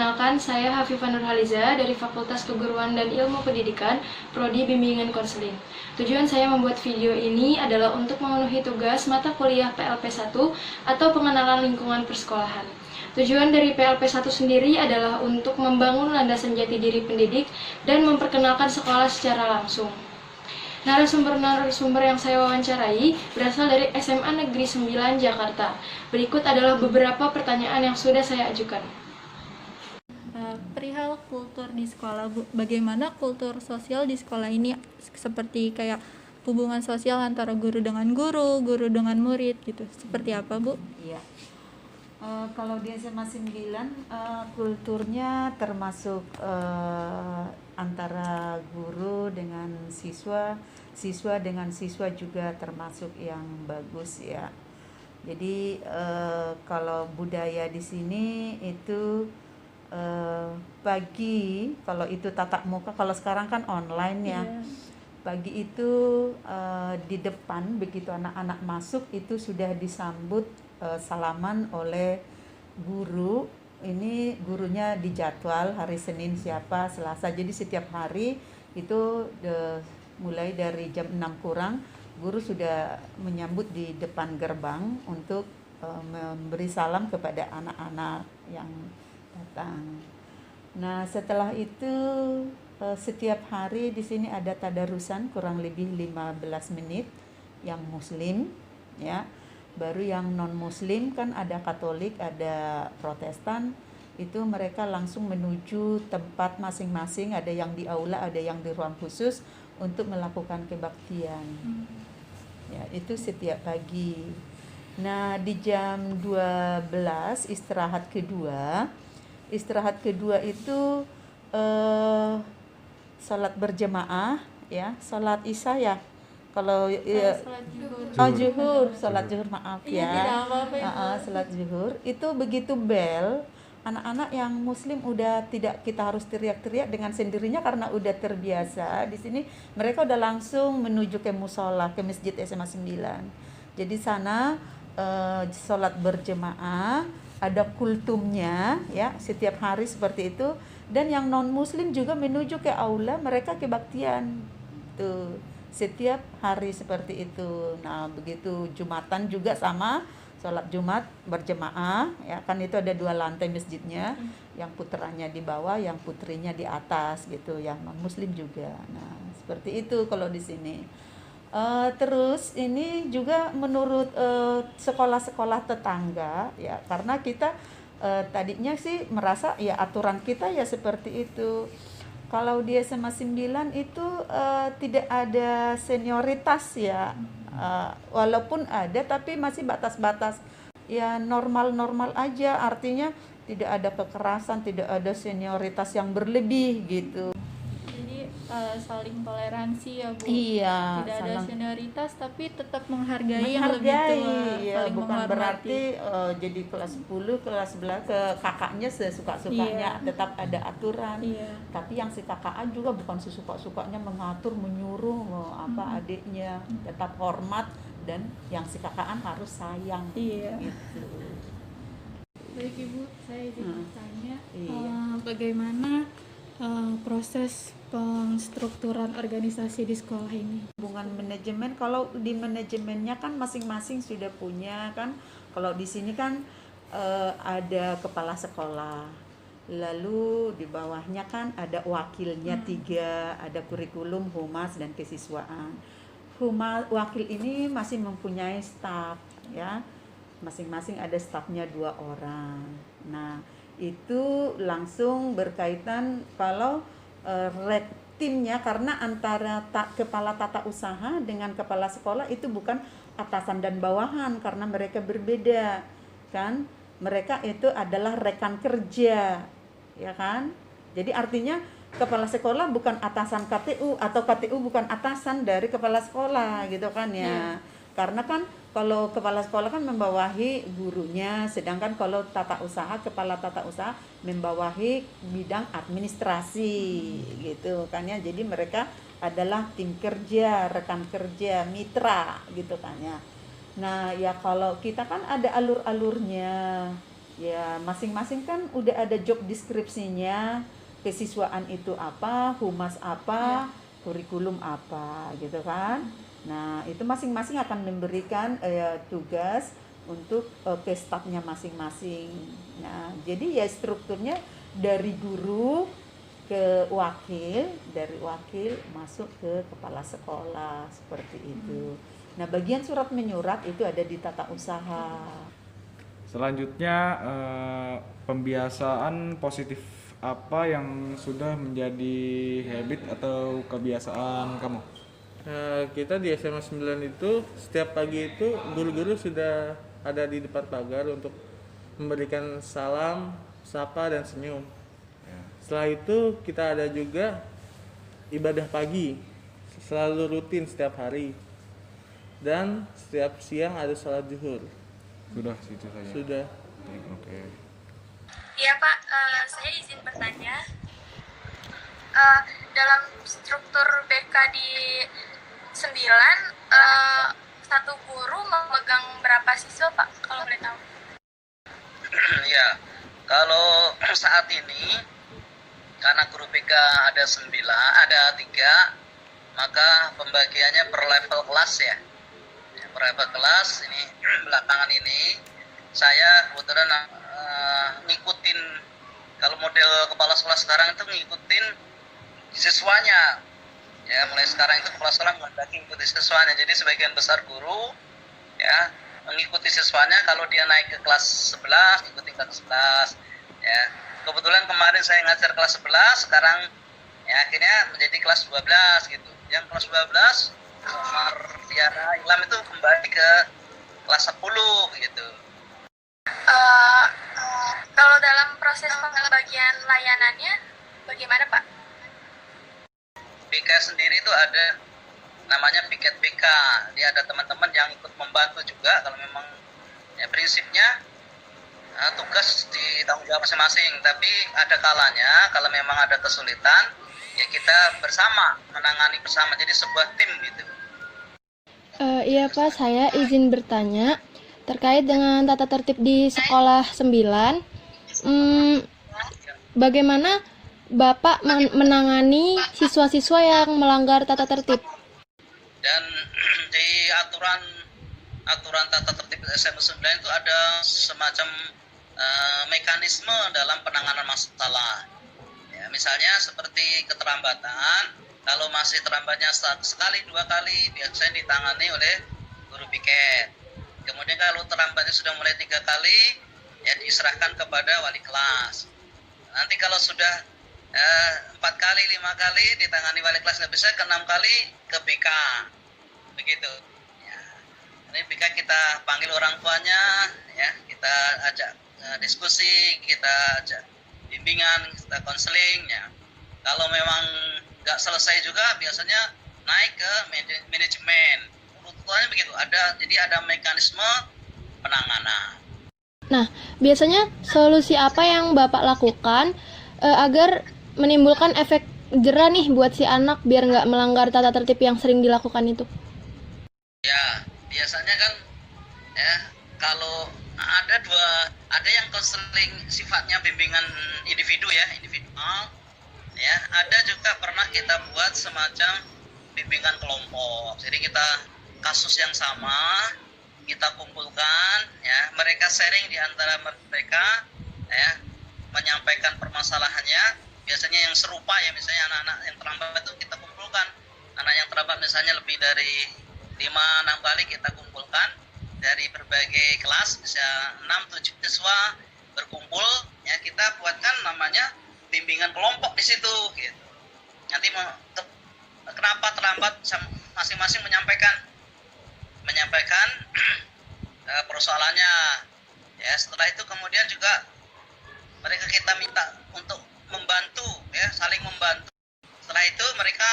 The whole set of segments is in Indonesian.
Perkenalkan, saya Hafifah Nurhaliza dari Fakultas Keguruan dan Ilmu Pendidikan, Prodi Bimbingan Konseling. Tujuan saya membuat video ini adalah untuk memenuhi tugas mata kuliah PLP 1 atau pengenalan lingkungan persekolahan. Tujuan dari PLP 1 sendiri adalah untuk membangun landasan jati diri pendidik dan memperkenalkan sekolah secara langsung. Narasumber-narasumber yang saya wawancarai berasal dari SMA Negeri 9 Jakarta. Berikut adalah beberapa pertanyaan yang sudah saya ajukan. Perihal kultur di sekolah, Bu. Bagaimana kultur sosial di sekolah ini, seperti kayak hubungan sosial antara guru dengan murid gitu. Seperti apa, Bu? Iya. Kalau di SMA 9 kulturnya termasuk antara guru dengan siswa, siswa dengan siswa juga termasuk yang bagus ya. Jadi kalau budaya di sini itu pagi, kalau itu tatap muka, kalau sekarang kan online ya. Pagi itu di depan begitu anak-anak masuk itu sudah disambut salaman oleh guru. Ini gurunya dijadwal hari Senin siapa, Selasa. Jadi setiap hari itu mulai dari jam 6 kurang guru sudah menyambut di depan gerbang untuk memberi salam kepada anak-anak yang datang. Nah, setelah itu setiap hari di sini ada tadarusan kurang lebih 15 menit yang muslim ya. Baru yang non muslim kan ada Katolik, ada Protestan, itu mereka langsung menuju tempat masing-masing, ada yang di aula, ada yang di ruang khusus untuk melakukan kebaktian. Ya, itu setiap pagi. Nah, di jam 12 istirahat kedua itu salat berjemaah ya, salat isya ya. Kalau salat zuhur maaf ya. Salat zuhur itu begitu bel, anak-anak yang muslim udah tidak kita harus teriak-teriak dengan sendirinya karena udah terbiasa. Di sini mereka udah langsung menuju ke musola, ke masjid SMA 9. Jadi sana salat berjemaah, ada kultumnya ya setiap hari seperti itu, dan yang non muslim juga menuju ke aula, mereka kebaktian tuh setiap hari seperti itu. Nah, begitu Jumatan juga sama, sholat Jumat berjemaah ya kan, itu ada 2 lantai masjidnya, yang putranya di bawah, yang putrinya di atas gitu, yang non muslim juga. Nah, seperti itu kalau di sini. Terus ini juga menurut sekolah-sekolah tetangga ya, karena kita tadinya sih merasa ya aturan kita ya seperti itu. Kalau di SMA 9 itu tidak ada senioritas ya, walaupun ada tapi masih batas-batas ya, normal-normal aja, artinya tidak ada kekerasan, tidak ada senioritas yang berlebih gitu. Saling toleransi ya, Bu. Iya, tidak ada senioritas tapi tetap menghargai yang lebih menghargai tua, ya, saling bukan menghormati. berarti jadi kelas 10, kelas 11 ke kakaknya sesuka-sukanya, tetap ada aturan. Tapi yang si kakak juga bukan sesuka-sukanya mengatur, menyuruh apa adiknya, tetap hormat, dan yang si kakaan harus sayang gitu. Baik Ibu, saya izin bertanya, bagaimana proses penstrukturan organisasi di sekolah ini? Hubungan manajemen, kalau di manajemennya kan masing-masing sudah punya kan. Kalau di sini kan ada kepala sekolah, lalu di bawahnya kan ada wakilnya 3, ada kurikulum, humas, dan kesiswaan. Wakil ini masih mempunyai staf ya, masing-masing ada stafnya 2 orang. Nah, itu langsung berkaitan kalau timnya, karena antara kepala tata usaha dengan kepala sekolah itu bukan atasan dan bawahan, karena mereka berbeda kan. Mereka itu adalah rekan kerja ya kan. Jadi artinya kepala sekolah bukan atasan KTU, atau KTU bukan atasan dari kepala sekolah gitu kan ya. Karena kan kalau kepala sekolah kan membawahi gurunya, sedangkan kalau tata usaha, kepala tata usaha membawahi bidang administrasi gitu kan ya. Jadi mereka adalah tim kerja, rekan kerja, mitra gitu kan ya. Nah, ya kalau kita kan ada alur-alurnya. Ya, masing-masing kan udah ada job deskripsinya, kesiswaan itu apa, humas apa, kurikulum apa, gitu kan. Nah, itu masing-masing akan memberikan tugas untuk ke stafnya masing-masing. Nah, jadi ya strukturnya dari guru ke wakil, dari wakil masuk ke kepala sekolah, seperti itu. Nah, bagian surat menyurat itu ada di tata usaha. Selanjutnya, pembiasaan positif apa yang sudah menjadi habit atau kebiasaan kamu? Kita di SMA 9 itu setiap pagi itu guru-guru sudah ada di depan pagar untuk memberikan salam, sapa dan senyum. Setelah itu kita ada juga ibadah pagi, selalu rutin setiap hari. Dan setiap siang ada sholat zuhur. Sudah situ saja. Sudah. Oke. Iya Pak, saya izin bertanya. Dalam struktur BK di 9, satu guru memegang berapa siswa Pak, kalau boleh tahu? Ya, kalau saat ini karena guru BK ada 9, ada 3, maka pembagiannya per level kelas ya. Per level kelas ini belakangan ini saya kebetulan ngikutin, kalau model kepala sekolah sekarang itu ngikutin siswanya. Ya, mulai sekarang itu kepala sekolah menghendaki mengikuti siswanya. Jadi sebagian besar guru ya mengikuti siswanya, kalau dia naik ke kelas 11 ikuti kelas 11 ya. Kebetulan kemarin saya ngajar kelas 11, sekarang ya akhirnya menjadi kelas 12 gitu. Yang kelas 12 Umar Tiara Ilham itu kembali ke kelas 10 gitu. Kalau dalam proses pembagian layanannya bagaimana Pak? BK sendiri itu ada namanya piket BK. Dia ada teman-teman yang ikut membantu juga. Kalau memang ya prinsipnya tugas di tanggung jawab masing-masing. Tapi ada kalanya kalau memang ada kesulitan ya kita bersama menangani bersama. Jadi sebuah tim gitu. Iya Pak, saya izin bertanya terkait dengan tata tertib di sekolah 9. Bagaimana Bapak menangani siswa-siswa yang melanggar tata tertib? Dan di aturan tata tertib SMA 9 itu ada semacam mekanisme dalam penanganan masalah. Ya, misalnya seperti keterlambatan, kalau masih terlambatnya sekali 2 kali biasanya ditangani oleh guru piket. Kemudian kalau terlambatnya sudah mulai 3 kali ya diserahkan kepada wali kelas. Nanti kalau sudah 4 kali, 5 kali ditangani wali kelas nggak bisa, ke 6 kali ke BK, begitu. Ya. Ini BK kita panggil orang tuanya, ya kita ajak diskusi, kita ajak bimbingan, kita konseling. Ya. Kalau memang nggak selesai juga biasanya naik ke manajemen. Urutannya begitu. Jadi ada mekanisme penanganan. Nah, biasanya solusi apa yang Bapak lakukan agar menimbulkan efek jera nih buat si anak biar nggak melanggar tata tertib yang sering dilakukan itu? Ya, biasanya kan ya kalau ada yang konseling sifatnya bimbingan individu ya, individual. Ya, ada juga pernah kita buat semacam bimbingan kelompok. Jadi kita kasus yang sama kita kumpulkan ya, mereka sharing di antara mereka ya, menyampaikan permasalahannya. Biasanya yang serupa ya, misalnya anak-anak yang terlambat itu kita kumpulkan. Anak yang terlambat misalnya lebih dari 5-6 kali kita kumpulkan dari berbagai kelas, bisa 6-7 siswa berkumpul ya, kita buatkan namanya bimbingan kelompok di situ gitu. Nanti kenapa terlambat masing-masing menyampaikan persoalannya ya. Setelah itu kemudian juga mereka kita minta untuk membantu ya, saling membantu. Setelah itu mereka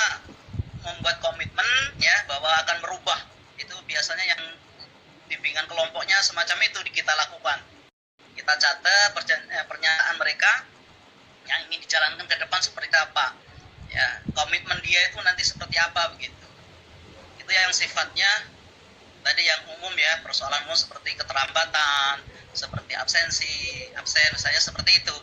membuat komitmen ya bahwa akan merubah. Itu biasanya yang bimbingan kelompoknya semacam itu kita lakukan. Kita catat pernyataan mereka yang ingin dijalankan ke depan seperti apa ya, komitmen dia itu nanti seperti apa begitu. Itu yang sifatnya tadi yang umum ya, persoalan umum seperti keterlambatan, seperti absen misalnya seperti itu.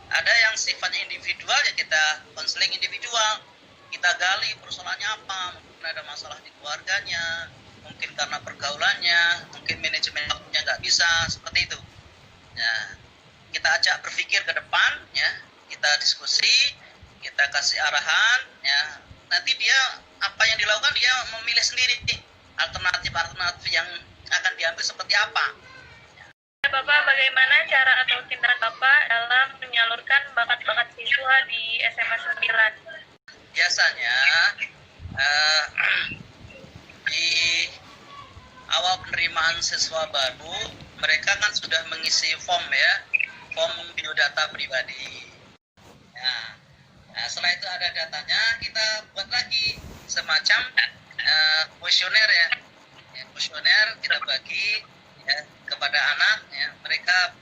Ada yang sifatnya individual, ya kita konseling individual, kita gali persoalannya apa, mungkin ada masalah di keluarganya, mungkin karena pergaulannya, mungkin manajemen waktunya nggak bisa, seperti itu. Ya, kita ajak berpikir ke depan, ya, kita diskusi, kita kasih arahan, ya. Nanti dia apa yang dilakukan, dia memilih sendiri alternatif yang akan diambil seperti apa. Bapak, bagaimana cara atau tindakan Bapak dalam menyalurkan bakat-bakat siswa di SMA 9? Biasanya di awal penerimaan siswa baru, mereka kan sudah mengisi form biodata pribadi. Nah, setelah itu ada datanya, kita buat lagi semacam kuesioner kuesioner kita bagi kepada anak, mereka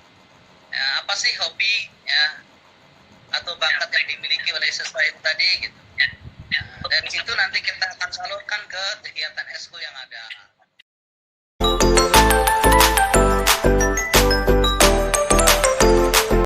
apa sih hobi atau bakat yang dimiliki oleh siswa itu tadi gitu. Dan situ nanti kita akan salurkan ke kegiatan eskul yang ada.